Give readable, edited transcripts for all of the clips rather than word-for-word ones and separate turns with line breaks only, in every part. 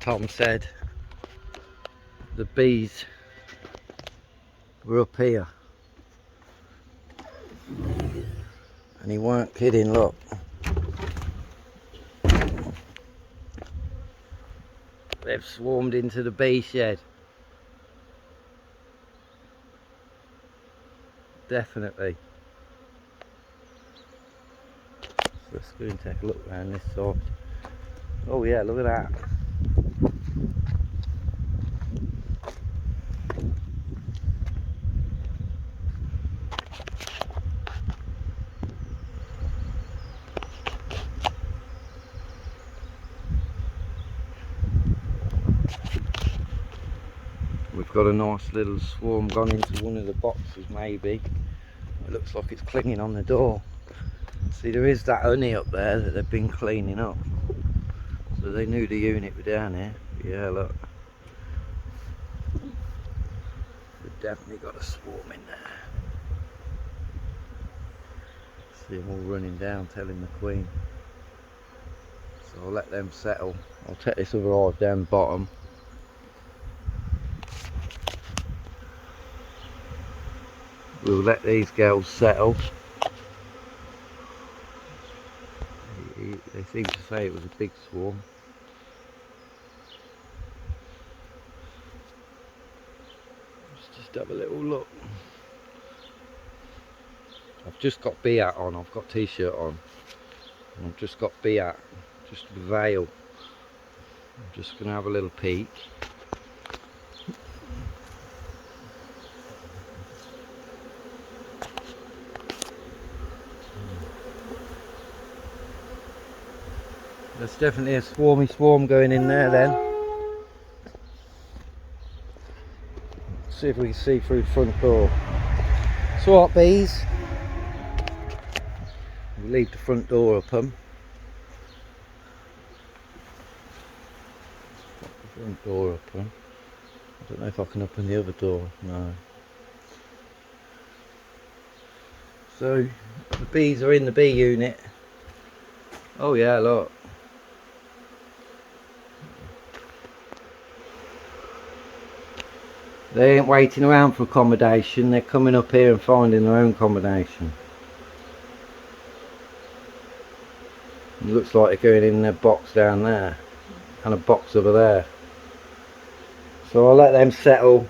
Tom said the bees were up here. And he weren't kidding, look. They've swarmed into the bee shed. Definitely. So let's go and take a look around this side. Oh yeah, look at that. We've got a nice little swarm gone into one of the boxes, maybe. It looks like it's clinging on the door. See, there is that honey up there that they've been cleaning up. So they knew the unit were down here. Yeah, look. They've definitely got a swarm in there. See them all running down telling the queen. So I'll let them settle. I'll take this other hive down the bottom. We'll let these girls settle. They seem to say it was a big swarm. Let's just have a little look. I've just got bee hat on, I've got t-shirt on. And I've just got bee hat, just a veil. I'm just going to have a little peek. There's definitely a swarmy swarm going in there then. Let's see if we can see through the front door. So what, bees? We'll leave the front door open. The front door open. I don't know if I can open the other door. No. So the bees are in the bee unit. Oh yeah, look. They ain't waiting around for accommodation, they're coming up here and finding their own accommodation. It looks like they're going in their box down there and a box over there. So I'll let them settle.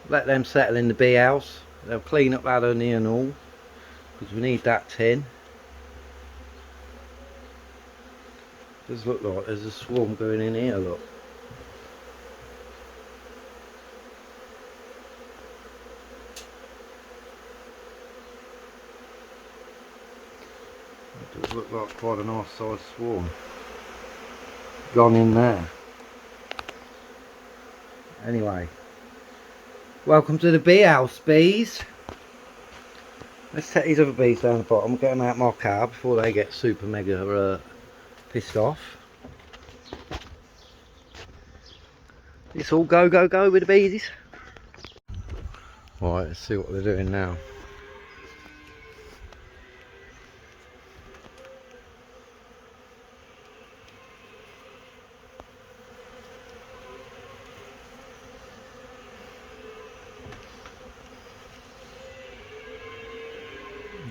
Let them settle in the bee house. They'll clean up that honey and all, because we need that tin. It does look like there's a swarm going in here, look. It does look like quite a nice sized swarm gone in there. Anyway, welcome to the bee house, bees. Let's take these other bees down the bottom, get them out my car before they get super mega pissed off. It's all go go go with the bees. Right, let's see what they're doing now.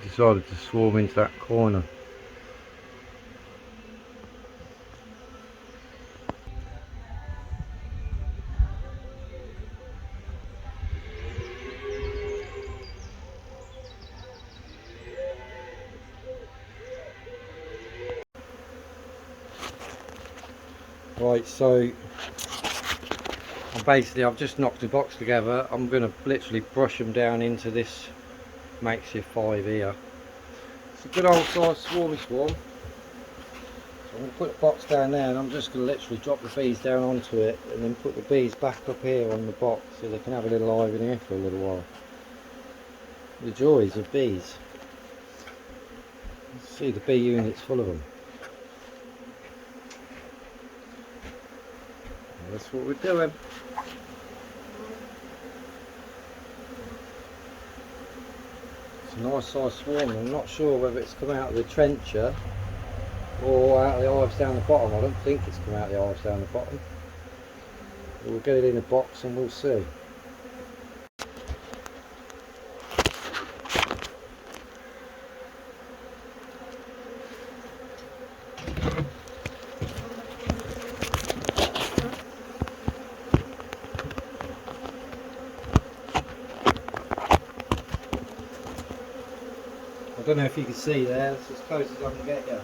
Decided to swarm into that corner. Right, so I've just knocked the box together. I'm going to literally brush them down into this makeshift hive here. It's a good old size swarmy swarm. So I'm going to put the box down there and I'm just going to literally drop the bees down onto it and then put the bees back up here on the box so they can have a little hive in here for a little while. The joys of bees. See, the bee unit's full of them. That's what we're doing. It's a nice size swarm. I'm not sure whether it's come out of the trencher or out of the hives down the bottom. I don't think it's come out of the hives down the bottom. We'll get it in a box and we'll see. I don't know if you can see there, it's as close as I can get you.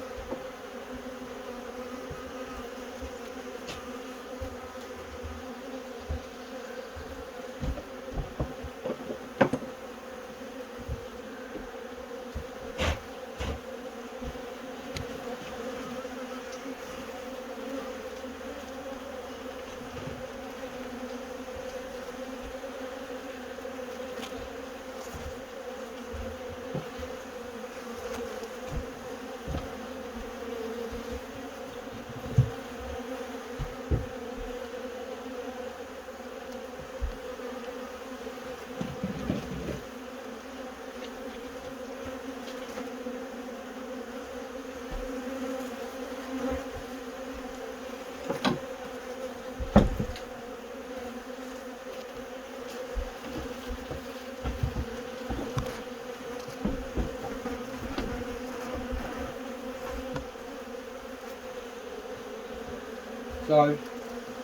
So,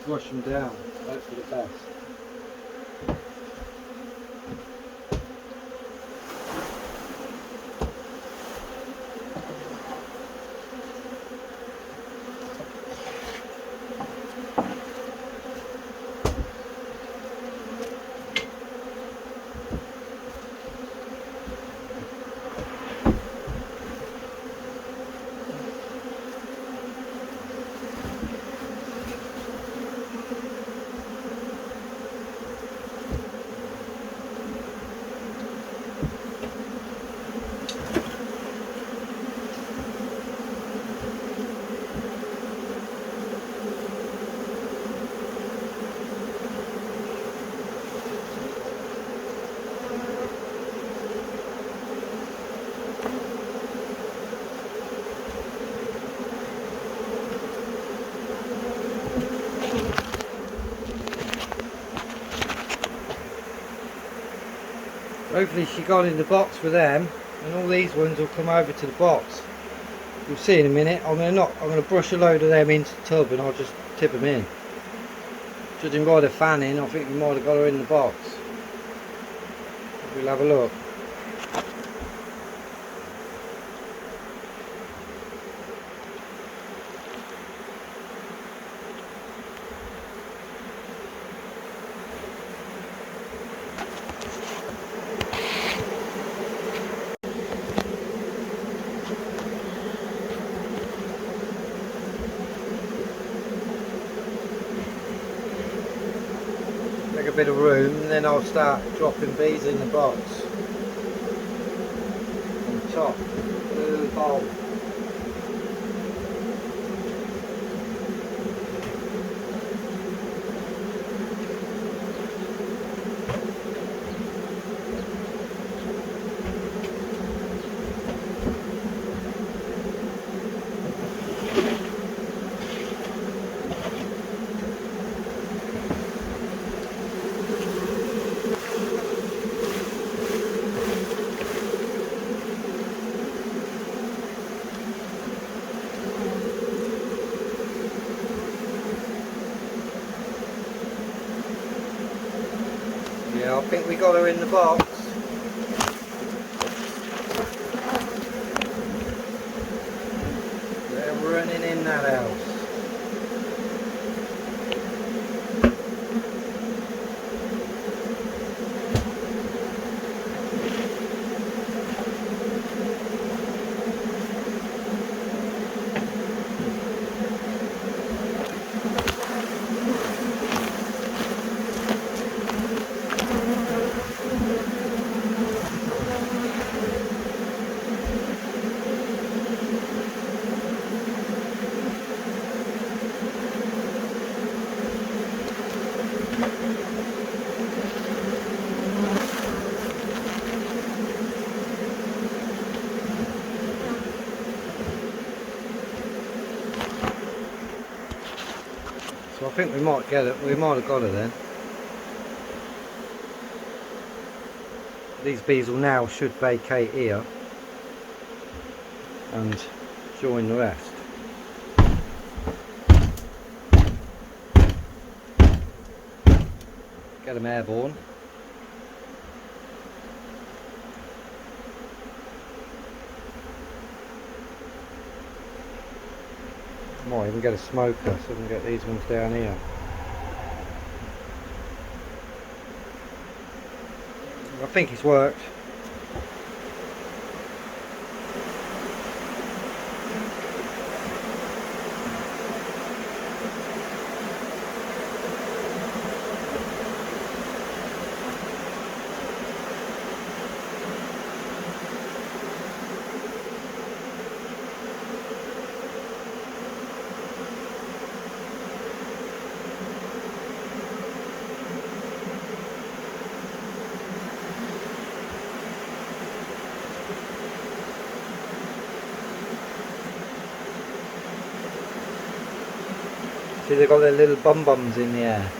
brush them down, hope for the best. Hopefully she got in the box for them, and all these ones will come over to the box. You'll see in a minute. I'm going to brush a load of them into the tub and I'll just tip them in. Judging by the fanning, I think we might have got her in the box. We'll have a look. Make a bit of room and then I'll start dropping bees in the box. On the top, a little bowl. Yeah, I think we got her in the box. They're running in that house. So I think we might get it. We might have got her then. These bees will now should vacate here and join the rest. Get them airborne. Might even get a smoker so we can get these ones down here. I think it's worked. See, they've got their little bum-bums in the air.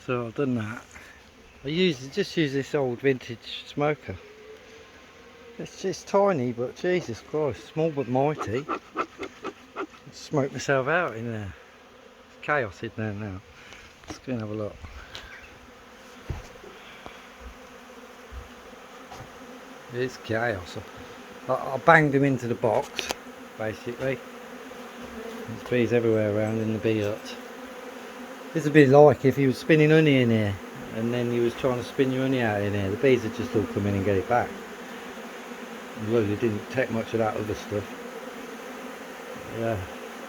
So I've done that. Just use this old vintage smoker. It's just tiny, but Jesus Christ, small but mighty. Smoke myself out in there. It's chaos in there now. Let's go and have a look. It's chaos. I banged him into the box, basically. There's bees everywhere around in the bee hut. This would be like if you was spinning honey in here and then you was trying to spin your honey out in here. The bees would just all come in and get it back. Well, they didn't take much of that other stuff. Yeah,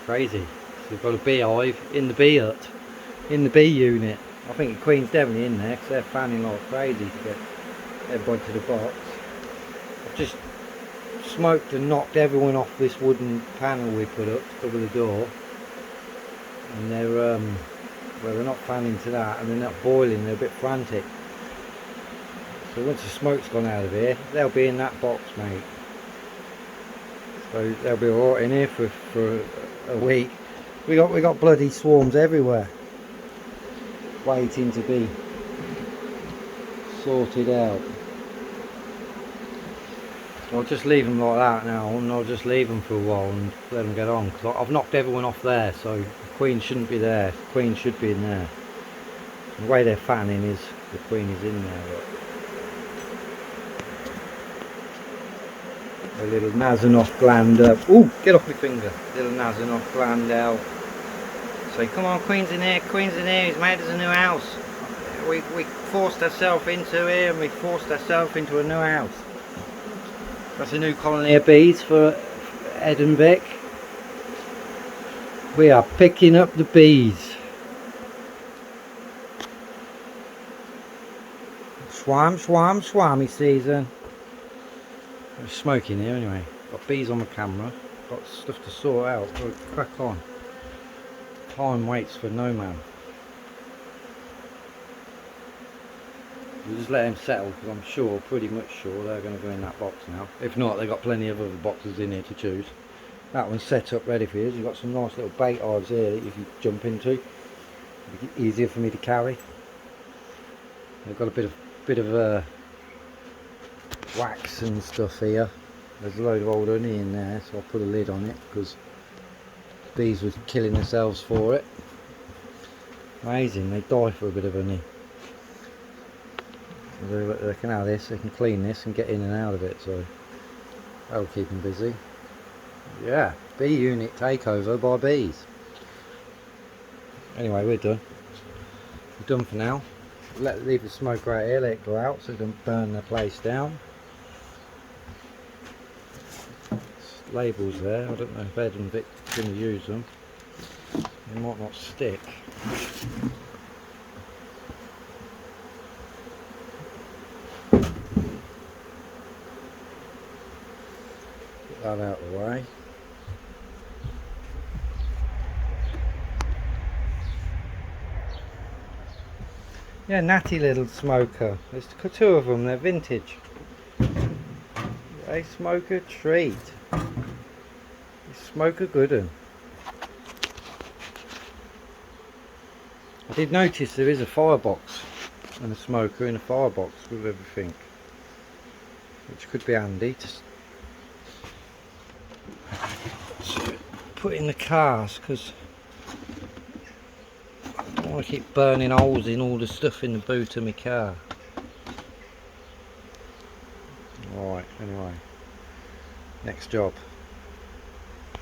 crazy. So we've got a beehive in the bee hut, in the bee unit. I think the queen's definitely in there because they're fanning like crazy to get everybody to the box. I've just smoked and knocked everyone off this wooden panel we put up to cover the door. And they're, well, they're not fanning to that and they're not boiling, they're a bit frantic. So once the smoke's gone out of here, they'll be in that box, mate. So they'll be alright in here for a week. We got bloody swarms everywhere, waiting to be sorted out. So I'll just leave them like that now, and I'll just leave them for a while and let them get on. Because I've knocked everyone off there, so the queen shouldn't be there. The queen should be in there. The way they're fanning is the queen is in there. Look. A little Nasonoff gland up. Ooh, get off my finger. Little Nasonoff gland out. Say, come on, queen's in here, he's made us a new house. We forced ourselves into here and we forced ourselves into a new house. That's a new colony of bees for Ed and Vic. We are picking up the bees. Swammy season. There's smoke in here anyway. Got bees on the camera. Got stuff to sort out. Got to crack on. Time waits for no man. We'll just let them settle because I'm sure, pretty much sure, they're going to go in that box now. If not, they've got plenty of other boxes in here to choose. That one's set up ready for you. You've got some nice little bait hives here that you can jump into. It'll be easier for me to carry. They've got a bit of wax and stuff here. There's a load of old honey in there, so I'll put a lid on it because bees were killing themselves for it. Amazing, they die for a bit of honey. They can have this, they can clean this and get in and out of it, so that'll keep them busy. Yeah, bee unit takeover by bees. Anyway, we're done. We're done for now. Leave the smoke right here, let it go out so it doesn't burn the place down. Labels there, I don't know if Ed and Vic are going to use them. They might not stick. Get that out of the way. Yeah, natty little smoker. There's two of them, they're vintage. They smoke a treat. They smoke a good one. I did notice there is a firebox and a smoker in a firebox with everything, which could be handy to put in the cars, because I don't want to keep burning holes in all the stuff in the boot of my car. Alright, anyway, next job.